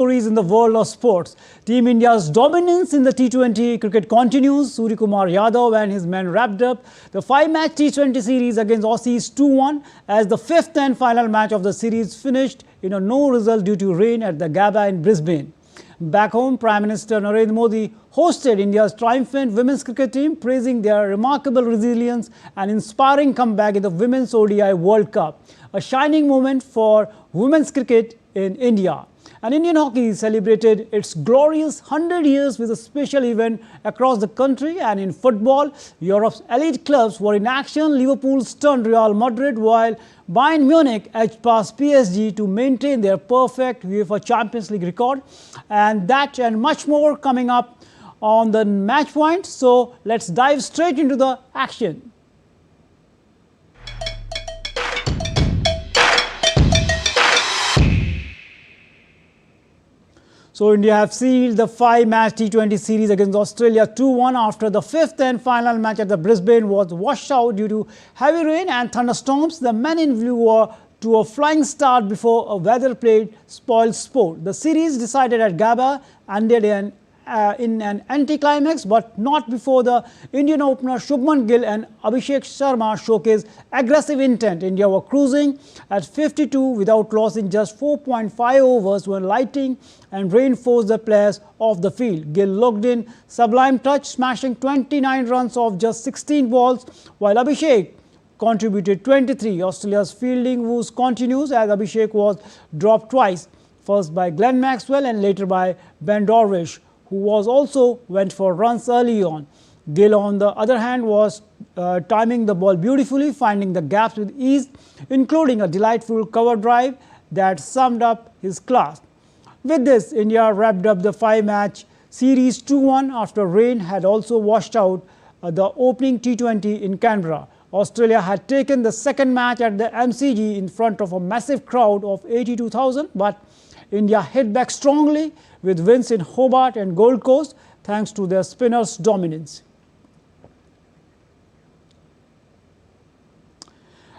Stories in the world of sports. Team India's dominance in the T20 cricket continues. Suryakumar Yadav and his men wrapped up the 5-match T20 series against Aussies 2-1 as the fifth and final match of the series finished in a no result due to rain at the Gabba in Brisbane. Back home, Prime Minister Narendra Modi hosted India's triumphant women's cricket team, praising their remarkable resilience and inspiring comeback in the Women's ODI World Cup, a shining moment for women's cricket in India. And Indian hockey celebrated its glorious 100 years with a special event across the country. And in football, Europe's elite clubs were in action. Liverpool stunned Real Madrid, while Bayern Munich edged past PSG to maintain their perfect UEFA Champions League record. And that and much more coming up on the match point. So let's dive straight into the action. So India have sealed the 5-match T20 series against Australia 2-1 after the fifth and final match at the Brisbane was washed out due to heavy rain and thunderstorms. The men in blue were to a flying start before a weather played spoiled sport. The series decided at Gabba ended in an anticlimax, but not before the Indian opener Shubman Gill and Abhishek Sharma showcased aggressive intent. India were cruising at 52 without loss in just 4.5 overs when lightning and rain forced the players off the field. Gill looked in sublime touch, smashing 29 runs off just 16 balls, while Abhishek contributed 23. Australia's fielding woes continues as Abhishek was dropped twice, first by Glenn Maxwell and later by Ben Dorwish, who was also went for runs early on. Gill, on the other hand, was timing the ball beautifully, finding the gaps with ease, including a delightful cover drive that summed up his class. With this, India wrapped up the 5-match series 2-1 after rain had also washed out the opening T20 in Canberra. Australia had taken the second match at the MCG in front of a massive crowd of 82,000, but India hit back strongly with wins in Hobart and Gold Coast thanks to their spinners' dominance.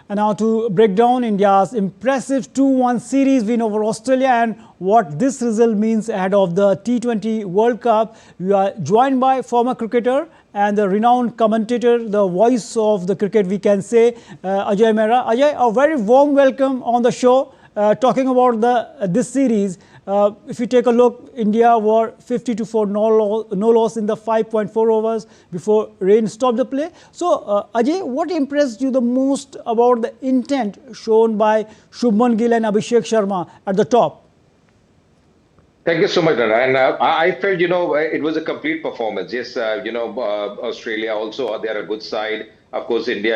And now to break down India's impressive 2-1 series win over Australia and what this result means ahead of the T20 World Cup, we are joined by former cricketer and the renowned commentator, the voice of the cricket, we can say, Ajay Mehra. Ajay, a very warm welcome on the show. Talking about this series, if you take a look, India were 50 for no loss in the 5.4 overs before rain stopped the play. So, Ajay, what impressed you the most about the intent shown by Shubman Gill and Abhishek Sharma at the top? Thank you so much, Nana. And I felt, it was a complete performance. Yes, Australia also, they're a good side. Of course, India,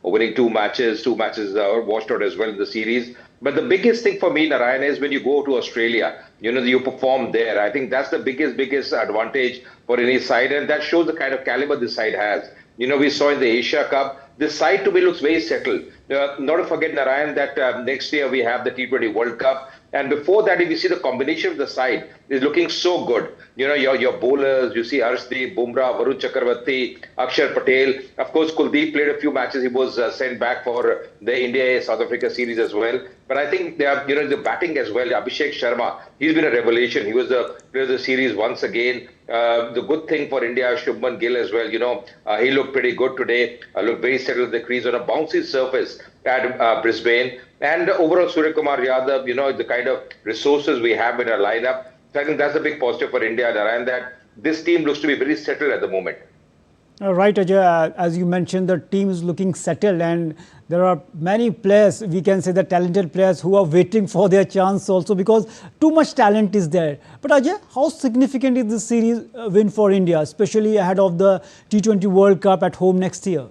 winning two matches washed out as well in the series. But the biggest thing for me, Narayan, is when you go to Australia, you perform there. I think that's the biggest advantage for any side. And that shows the kind of caliber this side has. We saw in the Asia Cup, this side to me looks very settled. Not to forget, Narayan, that next year we have the T20 World Cup. And before that, if you see the combination of the side is looking so good. Your bowlers, you see Arshdeep, Bumrah, Varun, Chakravarthy, Axar, Patel. Of course, Kuldeep played a few matches. He was sent back for the India-South Africa series as well. But I think they are, the batting as well. Abhishek Sharma, he's been a revelation. He was the player of the series once again. The good thing for India, Shubman Gill as well. He looked pretty good today. Looked very settled in the crease on a bouncy surface at Brisbane. And overall, Suryakumar Yadav, the kind of resources we have in our lineup. So I think that's a big positive for India, and that this team looks to be very settled at the moment. Right, Ajay, as you mentioned, the team is looking settled and there are many players, we can say the talented players who are waiting for their chance also because too much talent is there. But Ajay, how significant is this series win for India, especially ahead of the T20 World Cup at home next year?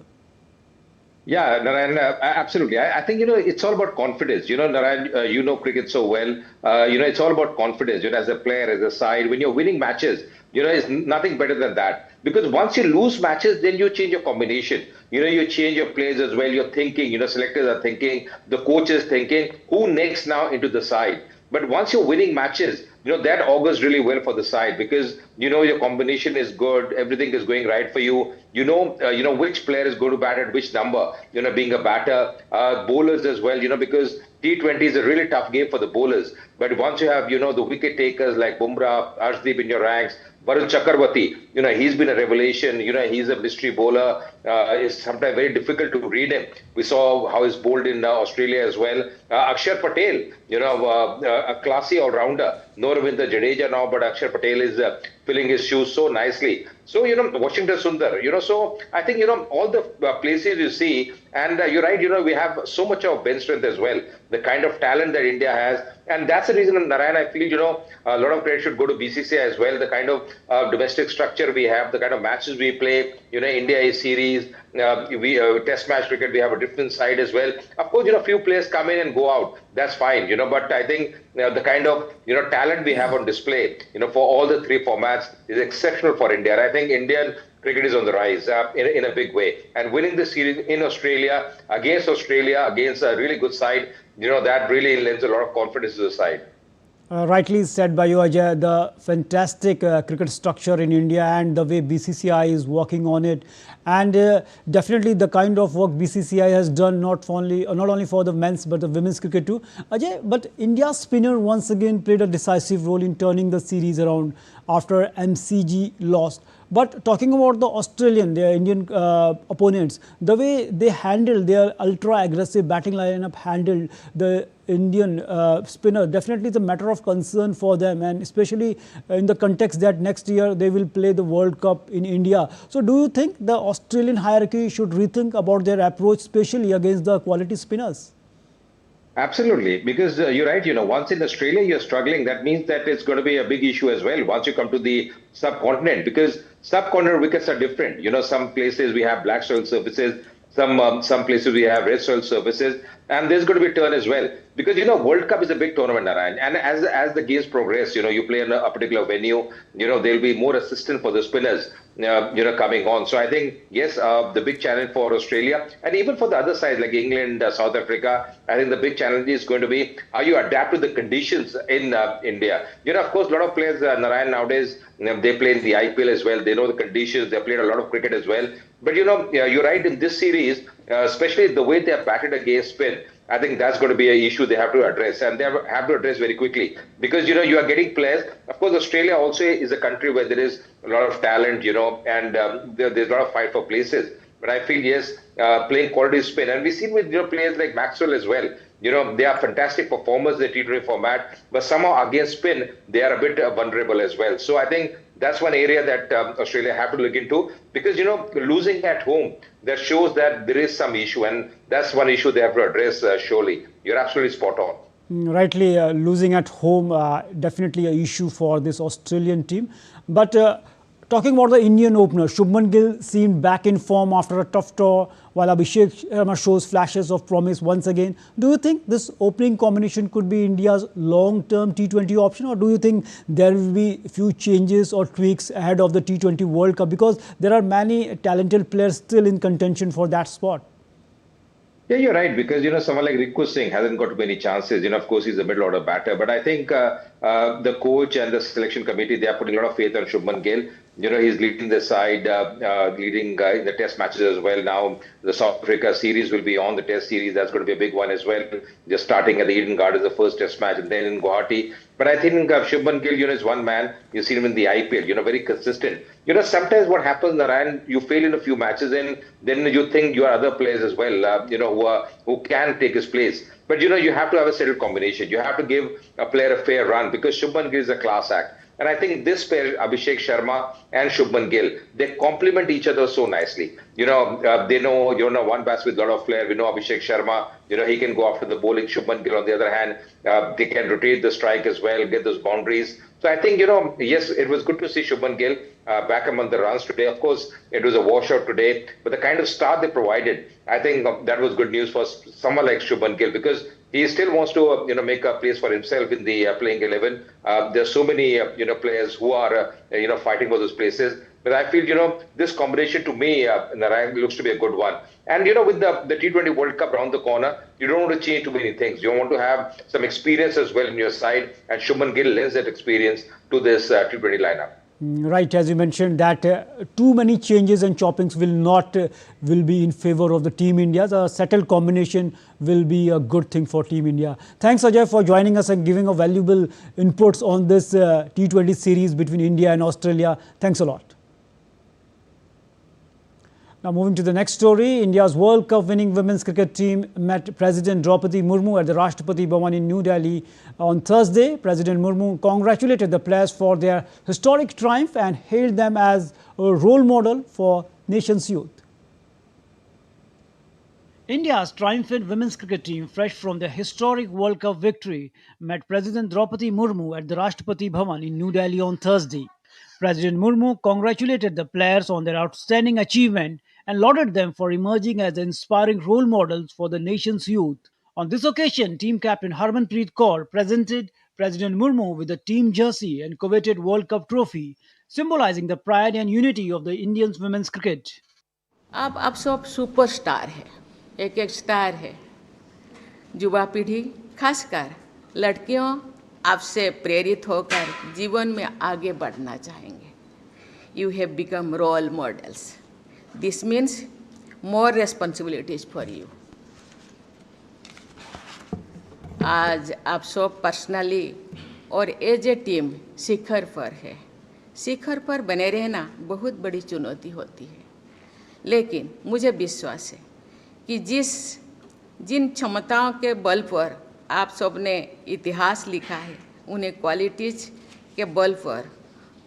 Yeah, Narayan, absolutely. I think, it's all about confidence. Narayan, you know cricket so well. It's all about confidence, as a player, as a side. When you're winning matches, it's nothing better than that. Because once you lose matches, then you change your combination. You change your players as well. You're thinking, selectors are thinking, the coach is thinking, who next now into the side? But once you're winning matches, that augurs really well for the side because, your combination is good. Everything is going right for you. You know which player is going to bat at which number, being a batter, bowlers as well, because T20 is a really tough game for the bowlers. But once you have, the wicket takers like Bumrah, Arshdeep in your ranks, Varun Chakravarthy, he's been a revelation. He's a mystery bowler. It's sometimes very difficult to read him. We saw how he's bowled in Australia as well. Axar Patel, a classy all-rounder. No Ravindra Jadeja now, but Axar Patel is filling his shoes so nicely. So, Washington Sundar, so I think, all the places you see, and you're right, we have so much of bench strength as well, the kind of talent that India has. And that's the reason, Narayan, I feel, a lot of credit should go to BCCI as well, the kind of domestic structure we have, the kind of matches we play, India A series, test match cricket, we have a different side as well. Of course, a few players come in and go out. That's fine, but I think the kind of, talent we have on display, for all the three formats is exceptional for India. And I think Indian cricket is on the rise in a big way. And winning the series in Australia, against a really good side, that really lends a lot of confidence to the side. Rightly said by you, Ajay, the fantastic cricket structure in India and the way BCCI is working on it. And definitely the kind of work BCCI has done not only for the men's but the women's cricket too. Ajay, but India's spinner once again played a decisive role in turning the series around after MCG lost. But talking about the Australian, their Indian opponents, the way they handled their ultra-aggressive batting lineup, handled the Indian spinner, definitely it's a matter of concern for them, and especially in the context that next year they will play the World Cup in India. So do you think the Australian hierarchy should rethink about their approach, especially against the quality spinners? Absolutely, because you're right, once in Australia you're struggling, that means that it's going to be a big issue as well once you come to the subcontinent, because subcontinent wickets are different. Some places we have black soil surfaces, some places we have red soil surfaces, and there's going to be a turn as well. Because, World Cup is a big tournament, Narayan, and as the games progress, you play in a particular venue, there'll be more assistance for the spinners, coming on. So I think, yes, the big challenge for Australia, and even for the other side, like England, South Africa, I think the big challenge is going to be how you adapt to the conditions in India. Of course, a lot of players, Narayan, nowadays, they play in the IPL as well. They know the conditions. They played a lot of cricket as well. But, you're right, in this series, especially the way they are batted against spin, I think that's going to be an issue they have to address, and they have to address very quickly. Because, you are getting players. Of course, Australia also is a country where there is a lot of talent, and there's a lot of fight for places. But I feel, yes, playing quality spin. And we've seen with players like Maxwell as well. They are fantastic performers in the T20 format, but somehow against spin, they are a bit vulnerable as well. So I think that's one area that Australia have to look into, because, losing at home, that shows that there is some issue, and that's one issue they have to address surely. You're absolutely spot on. Rightly, losing at home, definitely an issue for this Australian team. But talking about the Indian opener, Shubman Gill seemed back in form after a tough tour, while Abhishek Sharma shows flashes of promise once again. Do you think this opening combination could be India's long-term T20 option, or do you think there will be a few changes or tweaks ahead of the T20 World Cup, because there are many talented players still in contention for that spot? Yeah, you're right, because, someone like Riku Singh hasn't got many chances. Of course, he's a middle order batter. But I think the coach and the selection committee, they are putting a lot of faith on Shubman Gill. He's leading the side, leading in the test matches as well. Now, the South Africa series will be on, the test series. That's going to be a big one as well. Just starting at the Eden Gardens, the first test match, and then in Guwahati. But I think Shubman Gill, is one man. You see him in the IPL, very consistent. Sometimes what happens, Narayan, you fail in a few matches, and then you think you are other players as well, who can take his place. But, you have to have a settled combination. You have to give a player a fair run, because Shubman Gill is a class act. And I think this pair, Abhishek Sharma and Shubman Gill, they complement each other so nicely. They know, one bats with a lot of flair. We know Abhishek Sharma, he can go after the bowling. Shubman Gill, on the other hand, they can rotate the strike as well, get those boundaries. So I think, yes, it was good to see Shubman Gill back among the runs today. Of course, it was a washout today, but the kind of start they provided, I think that was good news for someone like Shubman Gill, because he still wants to, make a place for himself in the playing 11. There's so many, players who are, fighting for those places. But I feel, this combination to me, Narayan, looks to be a good one. And, with the T20 World Cup around the corner, you don't want to change too many things. You want to have some experience as well in your side. And Shubman Gill lends that experience to this T20 lineup. Right, as you mentioned that too many changes and choppings will be in favor of the Team India. The settled combination will be a good thing for Team India. Thanks Ajay for joining us and giving a valuable inputs on this T20 series between India and Australia. Thanks a lot. Now moving to the next story, India's World Cup winning women's cricket team met President Draupadi Murmu at the Rashtrapati Bhavan in New Delhi on Thursday. President Murmu congratulated the players for their historic triumph and hailed them as a role model for nation's youth. India's triumphant women's cricket team, fresh from their historic World Cup victory, met President Draupadi Murmu at the Rashtrapati Bhavan in New Delhi on Thursday. President Murmu congratulated the players on their outstanding achievement and lauded them for emerging as inspiring role models for the nation's youth. On this occasion, team captain Harmanpreet Kaur presented President Murmu with a team jersey and coveted World Cup trophy, symbolizing the pride and unity of the Indian women's cricket. आप सब superstar है, एक star है। युवा पीढ़ी खासकर लड़कियों आपसे प्रेरित होकर जीवन में आगे बढ़ना चाहेंगे। You have become role models. This means more responsibilities for you. आज आप सब पर्सनली और एज ए टीम शिखर पर है। शिखर पर बने रहना बहुत बड़ी चुनौती होती है, लेकिन मुझे विश्वास है कि जिन क्षमताओं के बल पर आप सब ने इतिहास लिखा है, उन्हें क्वालिटीज के बल पर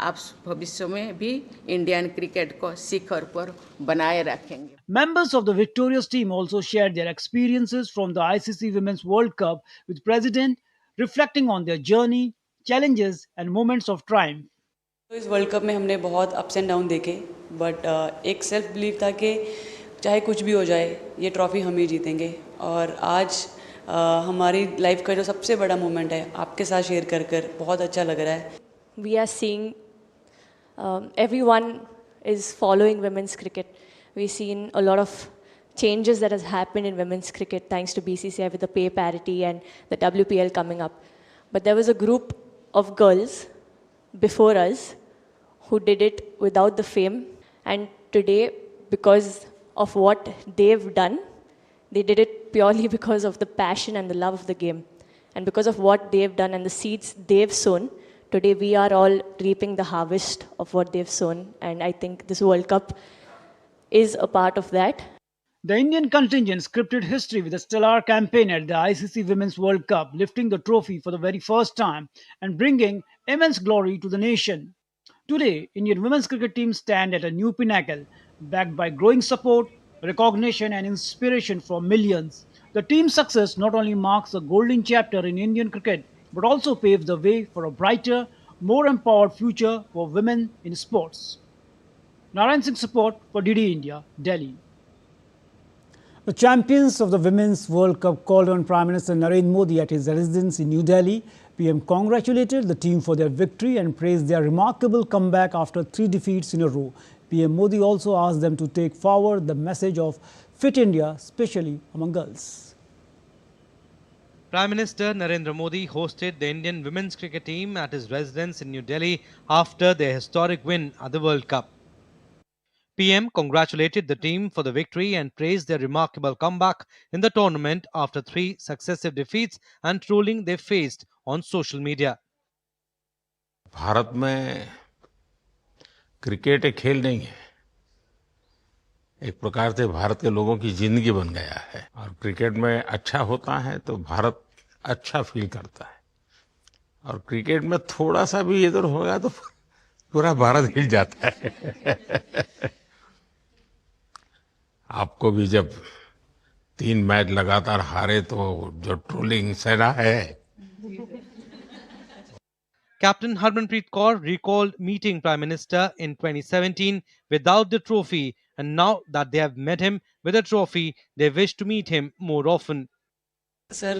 आप भविष्य में भी इंडियन क्रिकेट को शिखर पर बनाए रखेंगे. Members of the victorious team also shared their experiences from the ICC Women's World Cup with President, reflecting on their journey, challenges and moments of triumph. तो इस वर्ल्ड कप में हमने बहुत अप्स एंड डाउन देखे, but एक self believe था कि चाहे कुछ भी हो जाए ये ट्रॉफी हम ही जीतेंगे. और आज हमारी लाइफ का जो सबसे बड़ा मोमेंट है आपके साथ शेयर कर बहुत अच्छा लग रहा है. We are seeing everyone is following women's cricket. We've seen a lot of changes that has happened in women's cricket thanks to BCCI with the pay parity and the WPL coming up. But there was a group of girls before us who did it without the fame, and today, because of what they've done, they did it purely because of the passion and the love of the game. And because of what they've done and the seeds they've sown, today we are all reaping the harvest of what they've sown. And I think this World Cup is a part of that. The Indian contingent scripted history with a stellar campaign at the ICC Women's World Cup, lifting the trophy for the very first time and bringing immense glory to the nation. Today, Indian women's cricket team stand at a new pinnacle, backed by growing support, recognition and inspiration from millions. The team's success not only marks a golden chapter in Indian cricket, but also paves the way for a brighter, more empowered future for women in sports. Narayan Singh support for DD India, Delhi. The champions of the Women's World Cup called on Prime Minister Narendra Modi at his residence in New Delhi. PM congratulated the team for their victory and praised their remarkable comeback after 3 defeats in a row. PM Modi also asked them to take forward the message of Fit India, especially among girls. Prime Minister Narendra Modi hosted the Indian women's cricket team at his residence in New Delhi after their historic win at the World Cup. PM congratulated the team for the victory and praised their remarkable comeback in the tournament after 3 successive defeats and trolling they faced on social media. Bharat में cricket एक खेल नहीं है, एक प्रकार से भारत के लोगों की जिंदगी बन गया है. और क्रिकेट में अच्छा होता है तो भारत अच्छा फील करता है, और क्रिकेट में थोड़ा सा भी इधर होगा तो पूरा भारत हिल जाता है. आपको भी जब 3 मैच लगातार हारे तो जो ट्रोलिंग सहना है. Captain Harmanpreet Kaur recalled meeting Prime Minister in 2017 without the trophy, and now that they have met him with a trophy, they wish to meet him more often. Sir,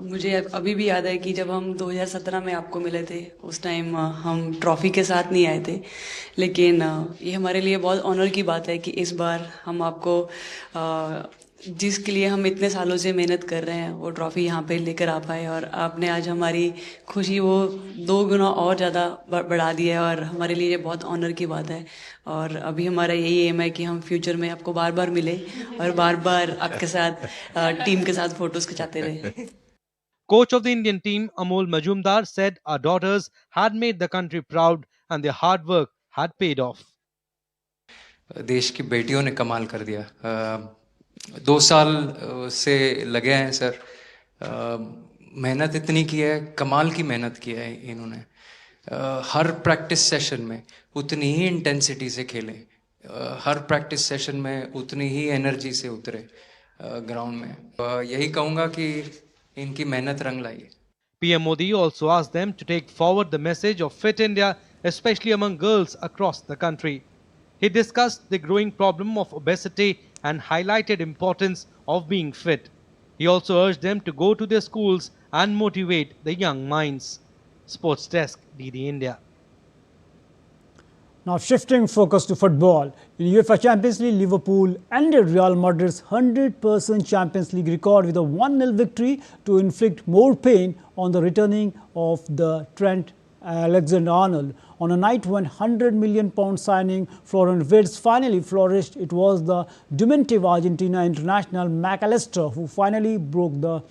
मुझे अभी भी याद है कि जब हम 2017 में आपको मिले थे, उस टाइम हम ट्रॉफी के साथ नहीं आए थे, लेकिन ये हमारे लिए बहुत ऑनर की बात है कि इस बार हम आपको जिसके लिए हम इतने सालों से मेहनत कर रहे हैं वो ट्रॉफी यहाँ पे लेकर आ पाए, और आपने आज हमारी खुशी वो 2 गुना और ज़्यादा बढ़ा दी है, और हमारे लिए ये बहुत ऑनर की बात है। और अभी हमारा यही एम है कि हम फ्यूचर में आपको बार बार मिले और बार बार आपके साथ टीम के साथ फोटोज खिंचाते रहे। Coach of the Indian team, Amol Majumdar, said our daughters had made the country proud and their hard work had paid off. देश की बेटियों ने कमाल कर दिया। 2 साल से लगे हैं सर, मेहनत इतनी की है, कमाल की मेहनत की है इन्होंने। हर प्रैक्टिस सेशन में उतनी ही इंटेंसिटी से खेले, हर प्रैक्टिस सेशन में उतनी ही एनर्जी से उतरे ग्राउंड में। यही कहूँगा कि इनकी मेहनत रंग लाई। PM Modi also asked them to take forward the message of Fit India, especially among girls across the country. He discussed the growing problem of obesity and highlighted importance of being fit. He also urged them to go to their schools and motivate the young minds. Sports Desk, DD India. Now shifting focus to football. In UEFA Champions League, Liverpool ended Real Madrid's 100% Champions League record with a 1-0 victory to inflict more pain on the returning of the Trent Alexander-Arnold. On a night when £100 million signing Florian Wirtz finally flourished, it was the diminutive Argentina international McAllister who finally broke the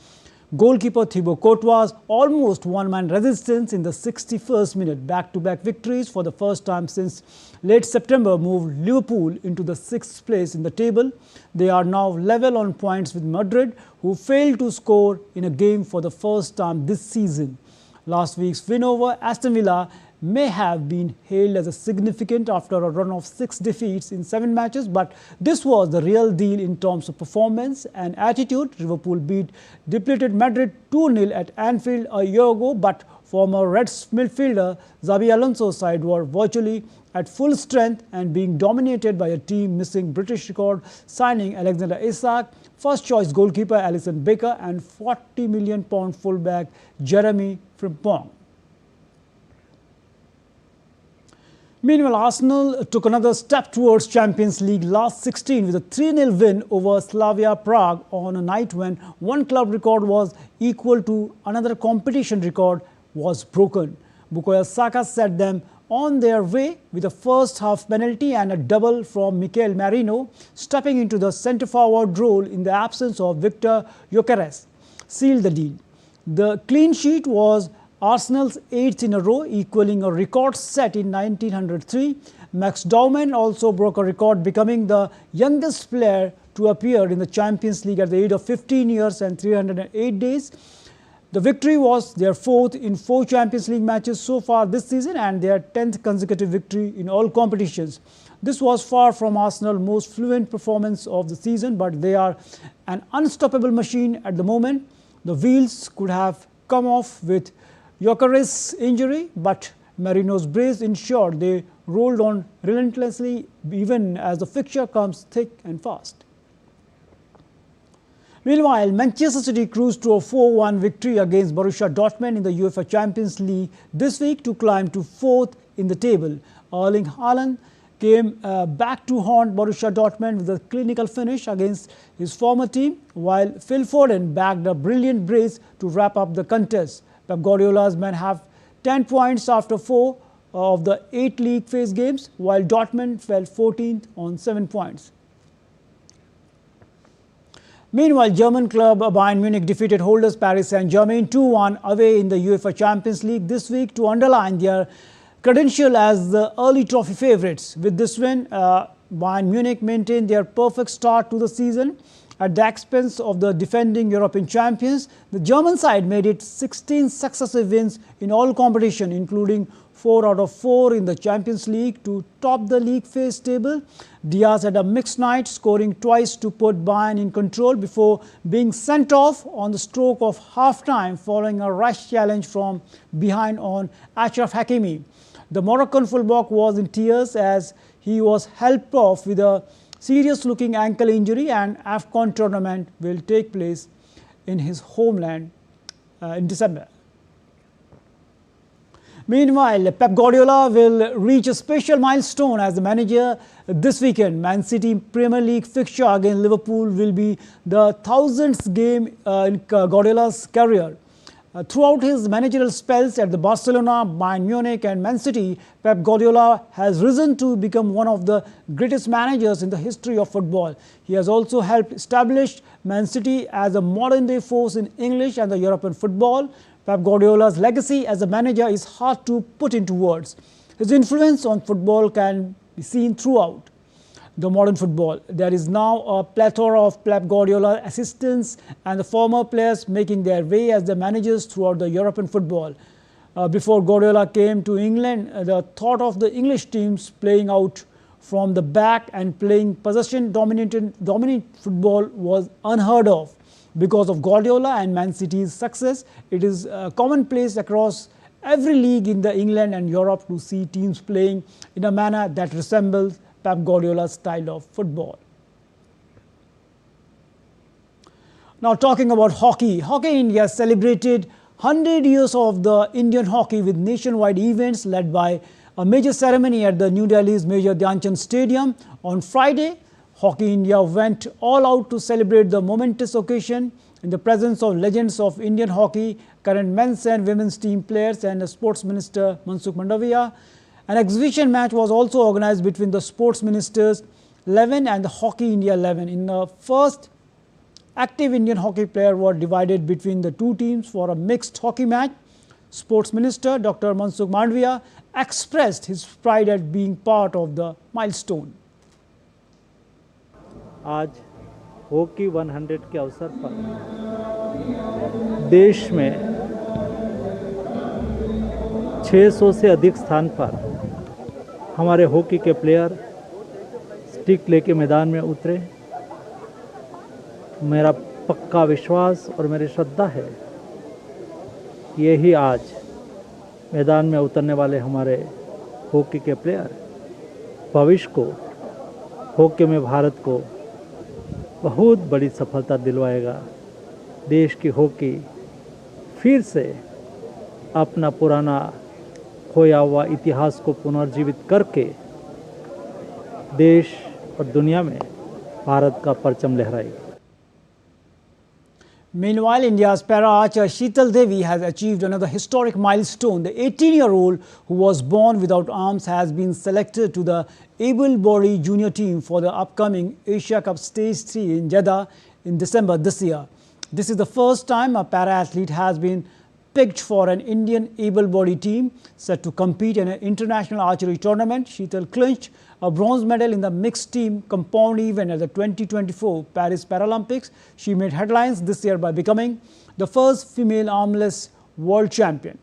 goalkeeper Thibaut Courtois' almost one-man resistance in the 61st minute. Back-to-back victories for the first time since late September moved Liverpool into the 6th place in the table. They are now level on points with Madrid, who failed to score in a game for the first time this season. Last week's win over Aston Villa may have been hailed as a significant after a run of 6 defeats in 7 matches, but this was the real deal in terms of performance and attitude. Liverpool beat depleted Madrid 2-0 at Anfield a year ago, but former Reds midfielder Xabi Alonso's side were virtually at full strength and being dominated by a team missing British record signing Alexander Isak, first-choice goalkeeper Alisson Becker and £40 million fullback Jeremy Frimpong. Meanwhile, Arsenal took another step towards Champions League last 16 with a 3-0 win over Slavia Prague on a night when one club record was equal to another competition record was broken. Bukayo Saka set them on their way with a first-half penalty and a double from Mikel Merino, stepping into the centre-forward role in the absence of Victor Gyökeres, sealed the deal. The clean sheet was Arsenal's 8th in a row, equaling a record set in 1903. Max Dowman also broke a record, becoming the youngest player to appear in the Champions League at the age of 15 years and 308 days. The victory was their 4th in 4 Champions League matches so far this season and their 10th consecutive victory in all competitions. This was far from Arsenal's most fluent performance of the season, but they are an unstoppable machine at the moment. The wheels could have come off with Gyökeres' injury, but Merino's brace ensured they rolled on relentlessly even as the fixture comes thick and fast. Meanwhile, Manchester City cruised to a 4-1 victory against Borussia Dortmund in the UEFA Champions League this week to climb to 4th in the table. Erling Haaland came back to haunt Borussia Dortmund with a clinical finish against his former team, while Phil Foden bagged a brilliant brace to wrap up the contest. Pep Guardiola's men have 10 points after 4 of the 8 league phase games, while Dortmund fell 14th on 7 points. Meanwhile, German club Bayern Munich defeated holders Paris Saint-Germain 2-1 away in the UEFA Champions League this week to underline their credential as the early trophy favourites. With this win, Bayern Munich maintained their perfect start to the season. At the expense of the defending European champions, the German side made it 16 successive wins in all competition, including 4 out of 4 in the Champions League to top the league phase table. Diaz had a mixed night, scoring twice to put Bayern in control before being sent off on the stroke of half-time following a rash challenge from behind on Achraf Hakimi. The Moroccan fullback was in tears as he was helped off with a serious-looking ankle injury, and AFCON tournament will take place in his homeland in December. Meanwhile, Pep Guardiola will reach a special milestone as the manager this weekend. Man City Premier League fixture against Liverpool will be the 1000th game in Guardiola's career. Throughout his managerial spells at the Barcelona, Bayern Munich and Man City, Pep Guardiola has risen to become one of the greatest managers in the history of football. He has also helped establish Man City as a modern-day force in English and the European football. Pep Guardiola's legacy as a manager is hard to put into words. His influence on football can be seen throughout the modern football. There is now a plethora of Pep Guardiola assistants and the former players making their way as the managers throughout the European football. Before Guardiola came to England, the thought of the English teams playing out from the back and playing possession-dominant football was unheard of. Because of Guardiola and Man City's success, it is commonplace across every league in the England and Europe to see teams playing in a manner that resembles Pep Guardiola's style of football. Now talking about hockey. Hockey India celebrated 100 years of the Indian hockey with nationwide events led by a major ceremony at the New Delhi's Major Dhyan Chand Stadium. On Friday, Hockey India went all out to celebrate the momentous occasion in the presence of legends of Indian hockey, current men's and women's team players and Sports Minister Mansukh Mandaviya. An exhibition match was also organized between the Sports Ministers 11 and the Hockey India 11. In the first, active Indian hockey players were divided between the two teams for a mixed hockey match. Sports Minister Dr. Mansukh Mandaviya expressed his pride at being part of the milestone. आज hockey 100 के अवसर पर देश में 600 से अधिक स्थान पर हमारे हॉकी के प्लेयर स्टिक लेके मैदान में उतरे। मेरा पक्का विश्वास और मेरी श्रद्धा है यही आज मैदान में उतरने वाले हमारे हॉकी के प्लेयर भविष्य को हॉकी में भारत को बहुत बड़ी सफलता दिलवाएगा। देश की हॉकी फिर से अपना पुराना खोया हुआ इतिहास को पुनर्जीवित करके देश और दुनिया में भारत का परचम लहराएगी। Meanwhile, India's para-archer Sheetal Devi has achieved another historic milestone. The 18-year-old who was born without arms has been selected to the able-bodied junior team for the upcoming Asia Cup Stage 3 in Jeddah in December this year. This is the first time a para-athlete has been picked for an Indian able-bodied team set to compete in an international archery tournament. Sheetal clinched a bronze medal in the mixed team compound event at the 2024 Paris Paralympics. She made headlines this year by becoming the first female armless world champion.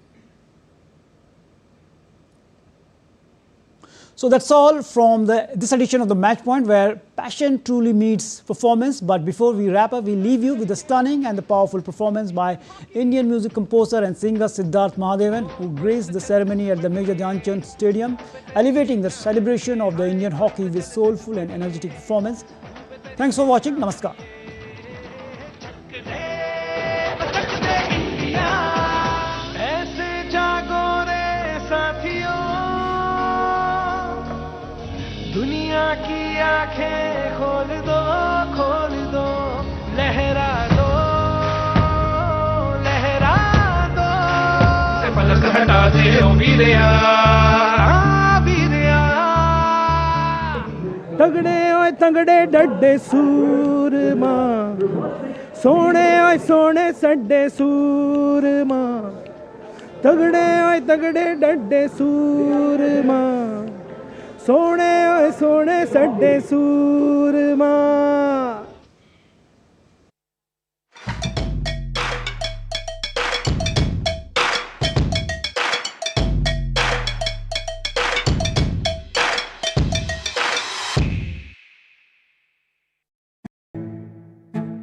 So that's all from this edition of the Match Point, where passion truly meets performance. But before we wrap up, we leave you with the stunning and the powerful performance by Indian music composer and singer Siddharth Mahadevan, who graced the ceremony at the Major Dhyan Chand Stadium, elevating the celebration of the Indian hockey with soulful and energetic performance. Thanks for watching. Namaskar. दुनिया की आंखें खोल दो लहरा दो से पलक हटा दे ओ वीरिया तगड़े ओए तगड़े डड्डे सूरमा सोने ओए सोने सड्डे सूरमा तगड़े ओए तगड़े डड्डे सूरमा सोने ओए सोने सड्डे सूरमा।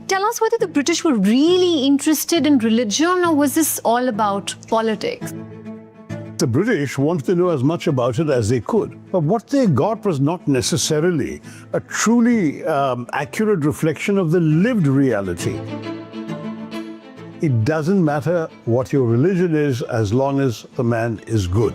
Tell us whether the British were really interested in religion, or was this all about politics? The British wanted to know as much about it as they could. But what they got was not necessarily a truly accurate reflection of the lived reality. It doesn't matter what your religion is as long as the man is good.